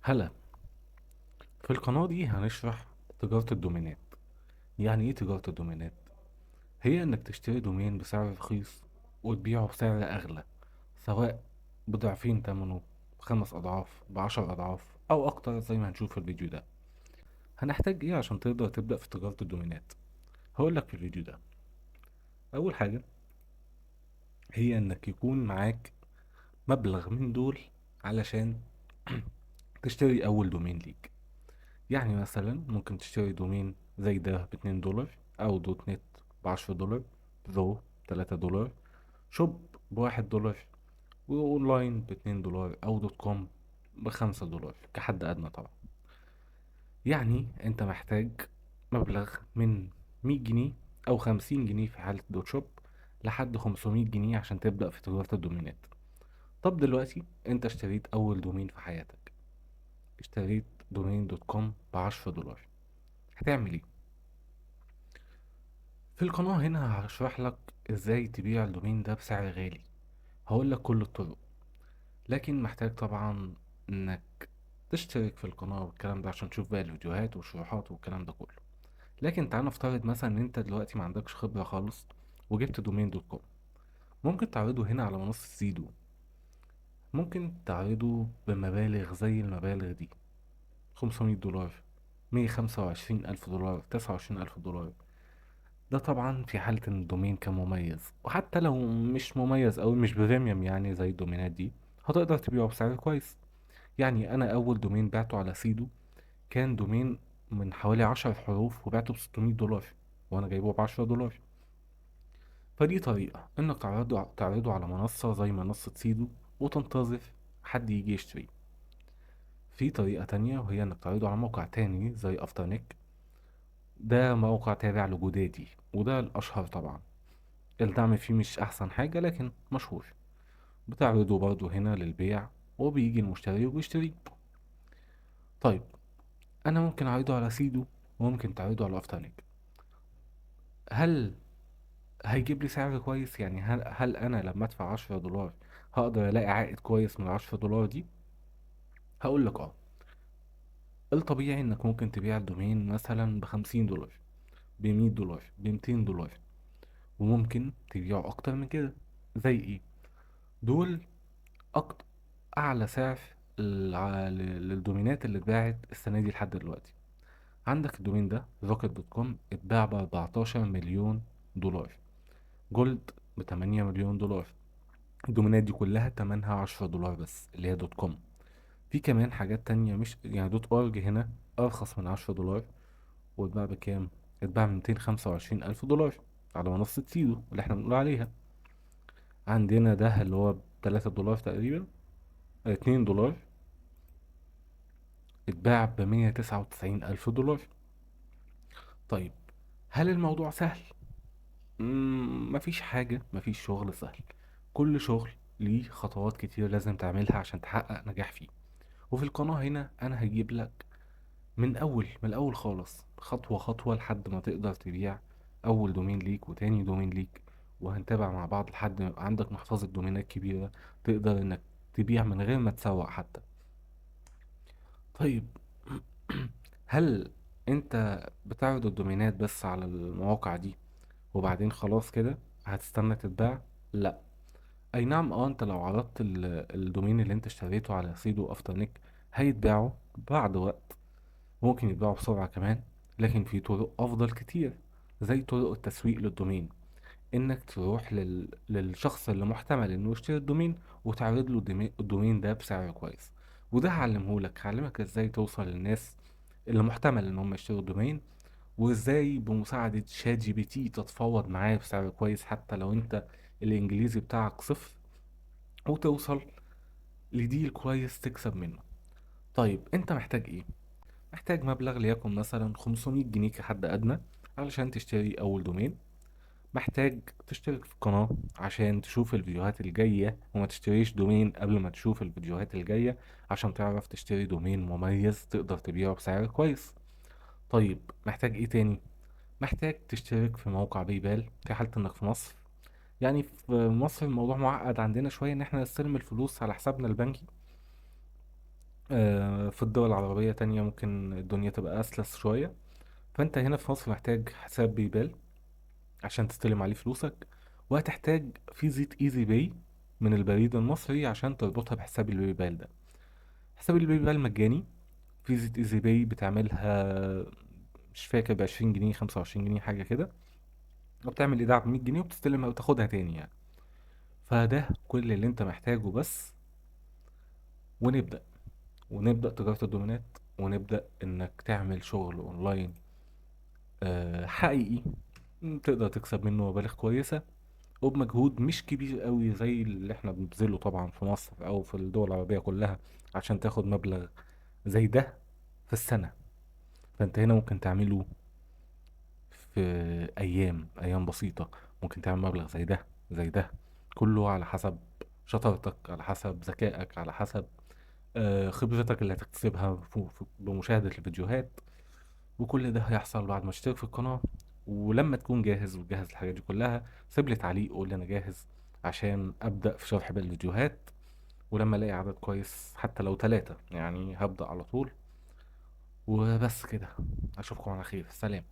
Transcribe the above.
هلا. في القناة دي هنشرح تجارة الدومينات. يعني ايه تجارة الدومينات؟ هي انك تشتري دومين بسعر رخيص وتبيعه بسعر اغلى، سواء بضعفين تمنه، ب5 اضعاف، ب10 اضعاف او اكتر، زي ما هنشوف في الفيديو ده. هنحتاج ايه عشان تقدر تبدأ في تجارة الدومينات؟ هقولك في الفيديو ده. اول حاجة هي انك يكون معاك مبلغ من دول علشان تشتري اول دومين ليك. يعني مثلا ممكن تشتري دومين زي ده ب2 دولار، أو دوت نت ب10 دولار، برو ب3 دولار، شوب ب1 دولار، وأونلاين ب2 دولار، أو دوت كوم ب5 دولار كحد أدنى طبعا. يعني أنت محتاج مبلغ من 100 جنيه أو 50 جنيه في حالة دوت شوب، لحد 500 جنيه عشان تبدأ في تجارة الدومينات. طب دلوقتي أنت اشتريت أول دومين في حياتك، اشتريت دومين دوت كوم ب10 دولار. هتعمل ايه؟ في القناة هنا هشرح لك ازاي تبيع الدومين ده بسعر غالي. هقول لك كل الطرق، لكن محتاج طبعا انك تشترك في القناة والكلام ده عشان تشوف باقي الفيديوهات والشروحات والكلام ده كله. لكن تعال نفترض مثلا ان انت دلوقتي ما عندكش خبرة خالص، وجبت دومين دوت كوم. ممكن تعرضه هنا على منصة زيدو. ممكن تعرضه بمبالغ زي المبالغ دي: 500 دولار، 125 ألف دولار، 29 ألف دولار. ده طبعا في حالة ان الدومين كان مميز، وحتى لو مش مميز أوي، مش بريميوم يعني زي الدومينات دي، هتقدر تبيعه بسعر كويس. يعني أنا أول دومين بعته على سيدو كان دومين من حوالي 10 حروف، وبعته ب600 دولار، وأنا جايبه ب10 دولار. فدي طريقة إنك تعرضه على منصة زي منصة سيدو، وتنتظر حد يجي يشتري. في طريقة تانية، وهي إنك تعرضه على موقع تاني زي أفترنيك. ده موقع تابع لجوداتي، وده الأشهر طبعا. الدعم فيه مش أحسن حاجة، لكن مشهور. بتعرضه برضه هنا للبيع، وبيجي المشتري وبيشتري. طيب، أنا ممكن أعرضه على سيدو، وممكن تعرضه على أفترنك. هل هيجيب لي سعر كويس؟ يعني هل أنا لما أدفع 10 دولار هقدر ألاقي عائد كويس من ال10 دولار دي؟ هقول لك الطبيعي إنك ممكن تبيع الدومين مثلا ب50 دولار، ب100 دولار، ب200 دولار. وممكن تبيعه أكتر من كده. زي إيه؟ دول أكتر أعلى سعر للدومينات اللي اتباعت السنة دي لحد دلوقتي. عندك الدومين ده روكت دوت كوم اتباع ب14 مليون دولار، جولد ب8 مليون دولار. الدومينات دي كلها تمنها 10 دولار بس، اللي هي دوت كوم. في كمان حاجات تانية، مش يعني دوت اورج هنا أرخص من 10 دولار، واتباع بكام؟ اتباع ب225 ألف دولار على منصة سيدو اللي احنا بنقول عليها. عندنا ده اللي هو ب3 دولار تقريبا، 2 دولار، اتباع ب199 ألف دولار. طيب، هل الموضوع سهل؟ مفيش حاجة، مفيش شغل سهل. كل شغل ليه خطوات كتير لازم تعملها عشان تحقق نجاح فيه. وفي القناة هنا أنا هجيب لك من الأول خالص، خطوة خطوة، لحد ما تقدر تبيع أول دومين ليك وتاني دومين ليك. وهنتابع مع بعض لحد ما يبقى عندك محفظة دومينات كبيرة، تقدر إنك تبيع من غير ما تسوق حتى. طيب، هل انت بتعرض الدومينات بس على المواقع دي وبعدين خلاص كده هتستنى تتباع؟ لا. اي نعم، انت لو عرضت الدومين اللي انت اشتريته على سيدو افترنيك هيتباعوا بعد وقت، ممكن يتباعوا بسرعة كمان. لكن في طرق افضل كتير، زي طرق التسويق للدومين. انك تروح للشخص اللي محتمل انه يشتري الدومين، وتعرض له الدومين ده بسعر كويس. وده هعلمك ازاي توصل للناس اللي محتمل ان هم يشتروا الدومين، وازاي بمساعدة شات جي بي تي تتفاوض معاه بسعر كويس حتى لو انت الانجليزي بتاعك صفر، وتوصل لديل كويس تكسب منه. طيب، انت محتاج ايه؟ محتاج مبلغ ليكن مثلا 500 جنيه كحد ادنى علشان تشتري اول دومين. محتاج تشترك في القناة عشان تشوف الفيديوهات الجاية، وما تشتريش دومين قبل ما تشوف الفيديوهات الجاية، عشان تعرف تشتري دومين مميز تقدر تبيعه بسعر كويس. طيب، محتاج ايه تاني؟ محتاج تشترك في موقع بايبال في حالة انك في مصر. يعني في مصر الموضوع معقد عندنا شوية ان احنا نستلم الفلوس على حسابنا البنكي. في الدول العربية تانية ممكن الدنيا تبقى أسلس شوية. فأنت هنا في مصر محتاج حساب بيبال عشان تستلم عليه فلوسك، وهتحتاج فيزة ايزي باي من البريد المصري عشان تربطها بحساب البيبال ده. حساب البيبال مجاني. فيزة ايزي باي بتعملها مش فاكر ب20 جنيه 25 جنيه حاجة كده، وبتعمل ايداع ب100 جنيه وبتستلمها وتاخدها تاني يعني. فده كل اللي انت محتاجه بس، ونبدأ ونبدأ تجارة الدومينات، ونبدأ انك تعمل شغل اونلاين حقيقي تقدر تكسب منه مبالغ كويسة، وبمجهود مش كبير قوي زي اللي احنا بنبذله طبعا في مصر او في الدول العربية كلها عشان تاخد مبلغ زي ده في السنة. فانت هنا ممكن تعمله في ايام بسيطة. ممكن تعمل مبلغ زي ده كله على حسب شطارتك، على حسب ذكائك، على حسب خبرتك اللي هتكتسبها بمشاهدة الفيديوهات. وكل ده هيحصل بعد ما تشترك في القناة. ولما تكون جاهز وتجهز الحاجات دي كلها، سيب لي تعليق قول لي انا جاهز عشان ابدأ في شرح باقي الفيديوهات. ولما الاقي عدد كويس حتى لو 3 يعني هبدأ على طول. وبس كده. اشوفكم على خير. سلام.